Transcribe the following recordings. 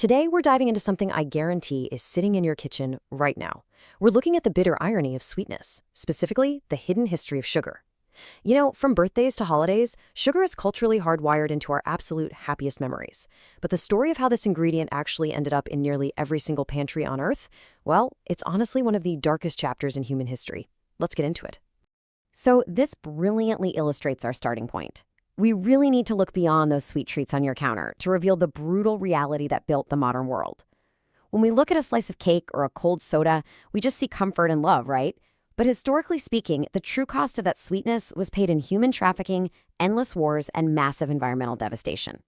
Today, we're diving into something I guarantee is sitting in your kitchen right now. We're looking at the bitter irony of sweetness, specifically the hidden history of sugar. You know, from birthdays to holidays, sugar is culturally hardwired into our absolute happiest memories. But the story of how this ingredient actually ended up in nearly every single pantry on Earth, well, it's honestly one of the darkest chapters in human history. Let's get into it. So this brilliantly illustrates our starting point. We really need to look beyond those sweet treats on your counter to reveal the brutal reality that built the modern world. When we look at a slice of cake or a cold soda, we just see comfort and love, right? But historically speaking, the true cost of that sweetness was paid in human trafficking, endless wars, and massive environmental devastation.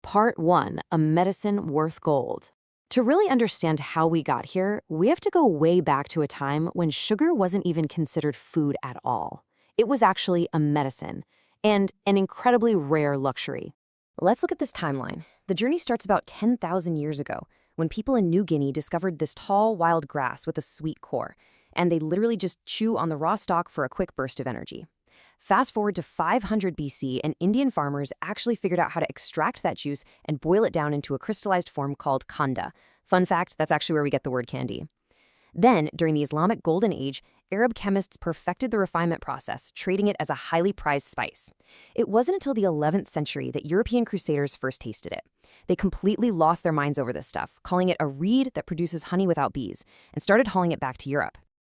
Part 1, a medicine worth gold. To really understand how we got here, we have to go way back to a time when sugar wasn't even considered food at all. It was actually a medicine, and an incredibly rare luxury. Let's look at this timeline. The journey starts about 10,000 years ago, when people in New Guinea discovered this tall, wild grass with a sweet core, and they literally just chew on the raw stalk for a quick burst of energy. Fast forward to 500 BC, and Indian farmers actually figured out how to extract that juice and boil it down into a crystallized form called khanda. Fun fact, that's actually where we get the word candy. Then, during the Islamic Golden Age, Arab chemists perfected the refinement process, trading it as a highly prized spice. It wasn't until the 11th century that European crusaders first tasted it. They completely lost their minds over this stuff, calling it a reed that produces honey without bees, and started hauling it back to Europe.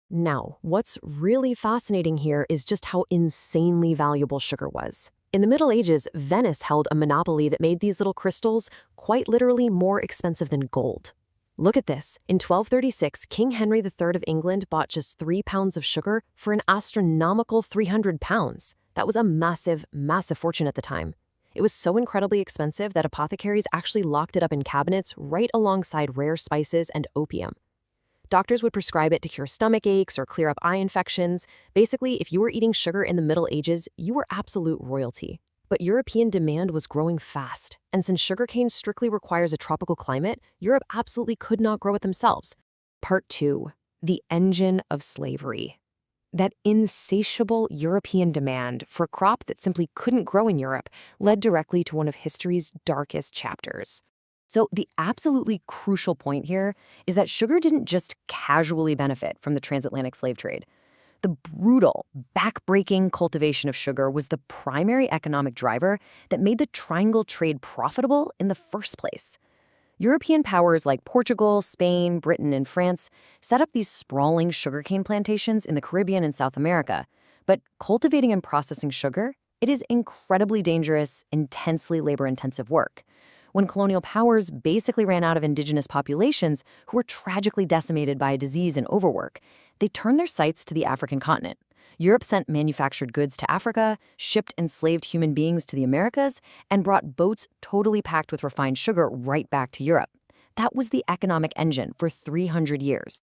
Now, what's really fascinating here is just how insanely valuable sugar was. In the Middle Ages, Venice held a monopoly that made these little crystals quite literally more expensive than gold. Look at this. In 1236, King Henry III of England bought just 3 pounds of sugar for an astronomical 300 pounds. That was a massive, massive fortune at the time. It was so incredibly expensive that apothecaries actually locked it up in cabinets right alongside rare spices and opium. Doctors would prescribe it to cure stomach aches or clear up eye infections. Basically, if you were eating sugar in the Middle Ages, you were absolute royalty. But European demand was growing fast, and since sugarcane strictly requires a tropical climate, Europe absolutely could not grow it themselves. Part 2, the engine of slavery. That insatiable European demand for a crop that simply couldn't grow in Europe led directly to one of history's darkest chapters. So the absolutely crucial point here is that sugar didn't just casually benefit from the transatlantic slave trade. The brutal, back-breaking cultivation of sugar was the primary economic driver that made the triangle trade profitable in the first place. European powers like Portugal, Spain, Britain, and France set up these sprawling sugarcane plantations in the Caribbean and South America. But cultivating and processing sugar, it is incredibly dangerous, intensely labor-intensive work. When colonial powers basically ran out of indigenous populations who were tragically decimated by disease and overwork, they turned their sights to the African continent. Europe sent manufactured goods to Africa, shipped enslaved human beings to the Americas, and brought boats totally packed with refined sugar right back to Europe. That was the economic engine for 300 years.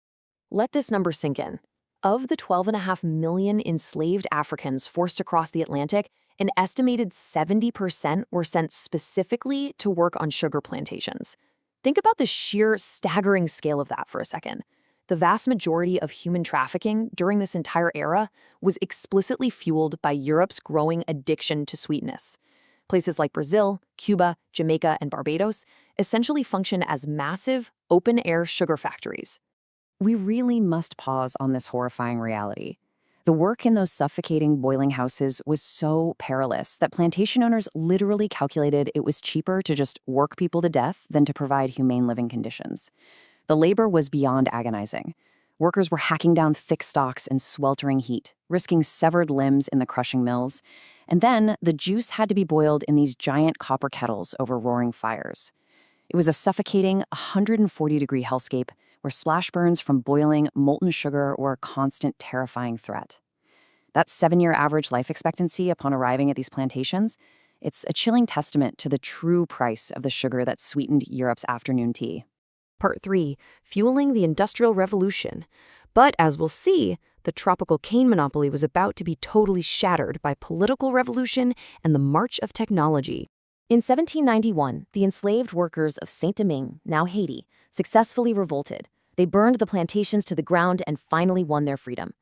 Let this number sink in. Of the 12.5 million enslaved Africans forced across the Atlantic, an estimated 70% were sent specifically to work on sugar plantations. Think about the sheer staggering scale of that for a second. The vast majority of human trafficking during this entire era was explicitly fueled by Europe's growing addiction to sweetness. Places like Brazil, Cuba, Jamaica, and Barbados essentially function as massive, open-air sugar factories. We really must pause on this horrifying reality. The work in those suffocating boiling houses was so perilous that plantation owners literally calculated it was cheaper to just work people to death than to provide humane living conditions. The labor was beyond agonizing. Workers were hacking down thick stalks in sweltering heat, risking severed limbs in the crushing mills, and then the juice had to be boiled in these giant copper kettles over roaring fires. It was a suffocating 140-degree hellscape where splash burns from boiling molten sugar were a constant, terrifying threat. That 7-year average life expectancy upon arriving at these plantations, it's a chilling testament to the true price of the sugar that sweetened Europe's afternoon tea. Part 3, fueling the Industrial Revolution. But as we'll see, the tropical cane monopoly was about to be totally shattered by political revolution and the march of technology. In 1791, the enslaved workers of Saint-Domingue, now Haiti, successfully revolted. They burned the plantations to the ground and finally won their freedom.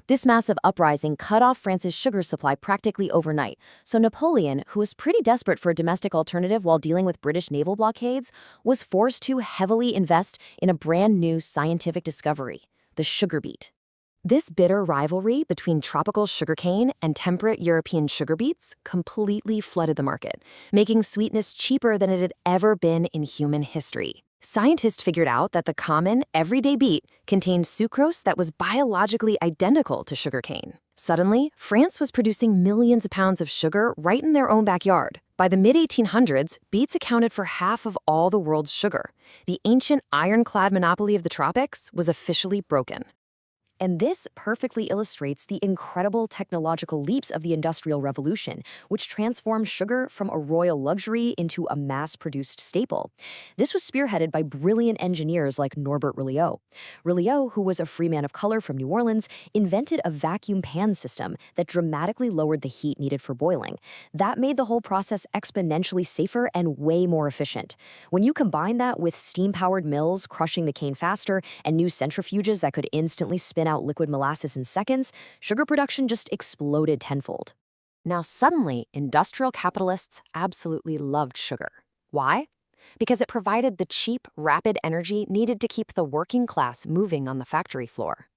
This massive uprising cut off France's sugar supply practically overnight, so Napoleon, who was pretty desperate for a domestic alternative while dealing with British naval blockades, was forced to heavily invest in a brand new scientific discovery, the sugar beet. This bitter rivalry between tropical sugarcane and temperate European sugar beets completely flooded the market, making sweetness cheaper than it had ever been in human history. Scientists figured out that the common, everyday beet contained sucrose that was biologically identical to sugarcane. Suddenly, France was producing millions of pounds of sugar right in their own backyard. By the mid-1800s, beets accounted for half of all the world's sugar. The ancient ironclad monopoly of the tropics was officially broken. And this perfectly illustrates the incredible technological leaps of the Industrial Revolution, which transformed sugar from a royal luxury into a mass-produced staple. This was spearheaded by brilliant engineers like Norbert Rilliot. Rilliot, who was a free man of color from New Orleans, invented a vacuum pan system that dramatically lowered the heat needed for boiling. That made the whole process exponentially safer and way more efficient. When you combine that with steam-powered mills crushing the cane faster and new centrifuges that could instantly spin out liquid molasses in seconds, sugar production just exploded tenfold. Now suddenly, industrial capitalists absolutely loved sugar. Why? Because it provided the cheap, rapid energy needed to keep the working class moving on the factory floor.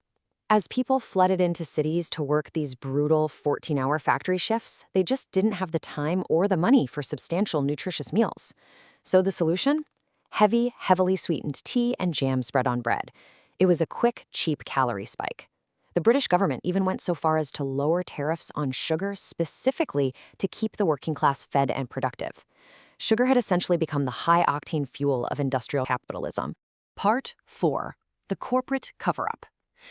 As people flooded into cities to work these brutal 14-hour factory shifts, they just didn't have the time or the money for substantial, nutritious meals. So the solution? Heavy, heavily sweetened tea and jam spread on bread. It was a quick, cheap calorie spike. The British government even went so far as to lower tariffs on sugar specifically to keep the working class fed and productive. Sugar had essentially become the high-octane fuel of industrial capitalism. Part 4. The corporate cover-up.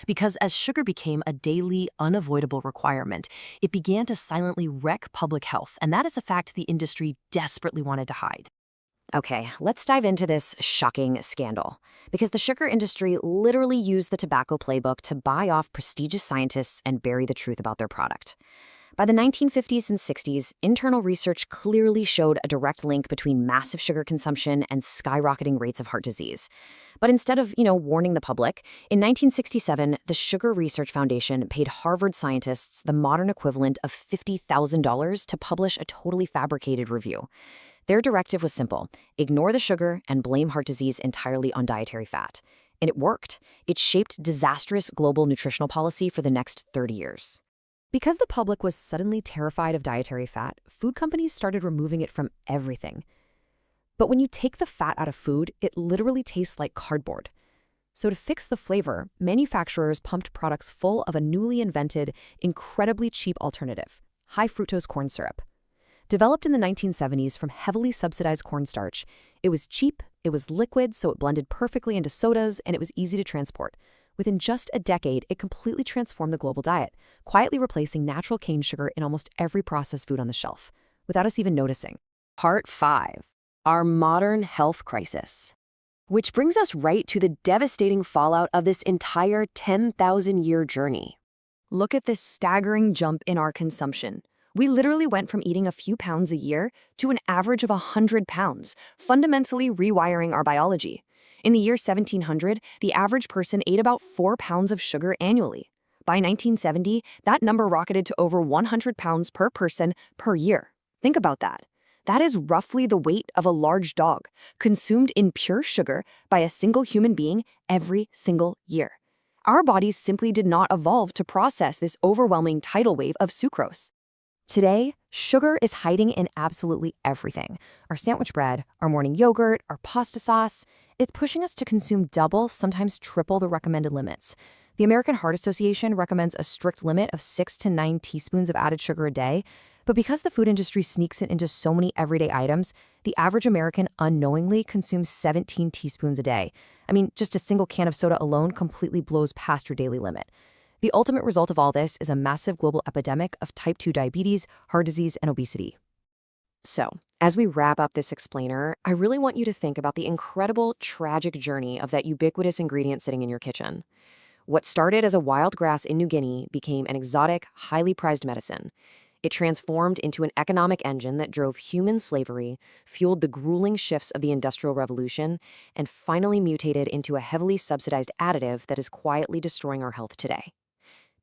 Because as sugar became a daily, unavoidable requirement, it began to silently wreck public health, and that is a fact the industry desperately wanted to hide. Okay, let's dive into this shocking scandal. Because the sugar industry literally used the tobacco playbook to buy off prestigious scientists and bury the truth about their product. By the 1950s and 60s, internal research clearly showed a direct link between massive sugar consumption and skyrocketing rates of heart disease. But instead of, warning the public, in 1967, the Sugar Research Foundation paid Harvard scientists the modern equivalent of $50,000 to publish a totally fabricated review. Their directive was simple: ignore the sugar and blame heart disease entirely on dietary fat. And it worked. It shaped disastrous global nutritional policy for the next 30 years. Because the public was suddenly terrified of dietary fat, food companies started removing it from everything. But when you take the fat out of food, it literally tastes like cardboard. So to fix the flavor, manufacturers pumped products full of a newly invented, incredibly cheap alternative: high fructose corn syrup. Developed in the 1970s from heavily subsidized cornstarch, it was cheap, it was liquid, so it blended perfectly into sodas, and it was easy to transport. Within just a decade, it completely transformed the global diet, quietly replacing natural cane sugar in almost every processed food on the shelf, without us even noticing. Part 5. Our modern health crisis. Which brings us right to the devastating fallout of this entire 10,000-year journey. Look at this staggering jump in our consumption. We literally went from eating a few pounds a year to an average of 100 pounds, fundamentally rewiring our biology. In the year 1700, the average person ate about 4 pounds of sugar annually. By 1970, that number rocketed to over 100 pounds per person per year. Think about that. That is roughly the weight of a large dog, consumed in pure sugar by a single human being every single year. Our bodies simply did not evolve to process this overwhelming tidal wave of sucrose. Today, sugar is hiding in absolutely everything. Our sandwich bread, our morning yogurt, our pasta sauce. It's pushing us to consume double, sometimes triple the recommended limits. The American Heart Association recommends a strict limit of 6 to 9 teaspoons of added sugar a day, but because the food industry sneaks it into so many everyday items, the average American unknowingly consumes 17 teaspoons a day. I mean, just a single can of soda alone completely blows past your daily limit. The ultimate result of all this is a massive global epidemic of type 2 diabetes, heart disease, and obesity. So, as we wrap up this explainer, I really want you to think about the incredible, tragic journey of that ubiquitous ingredient sitting in your kitchen. What started as a wild grass in New Guinea became an exotic, highly prized medicine. It transformed into an economic engine that drove human slavery, fueled the grueling shifts of the Industrial Revolution, and finally mutated into a heavily subsidized additive that is quietly destroying our health today.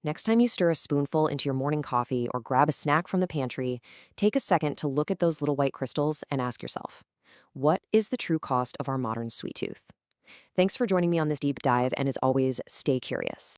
Next time you stir a spoonful into your morning coffee or grab a snack from the pantry, take a second to look at those little white crystals and ask yourself, what is the true cost of our modern sweet tooth? Thanks for joining me on this deep dive, and as always, stay curious.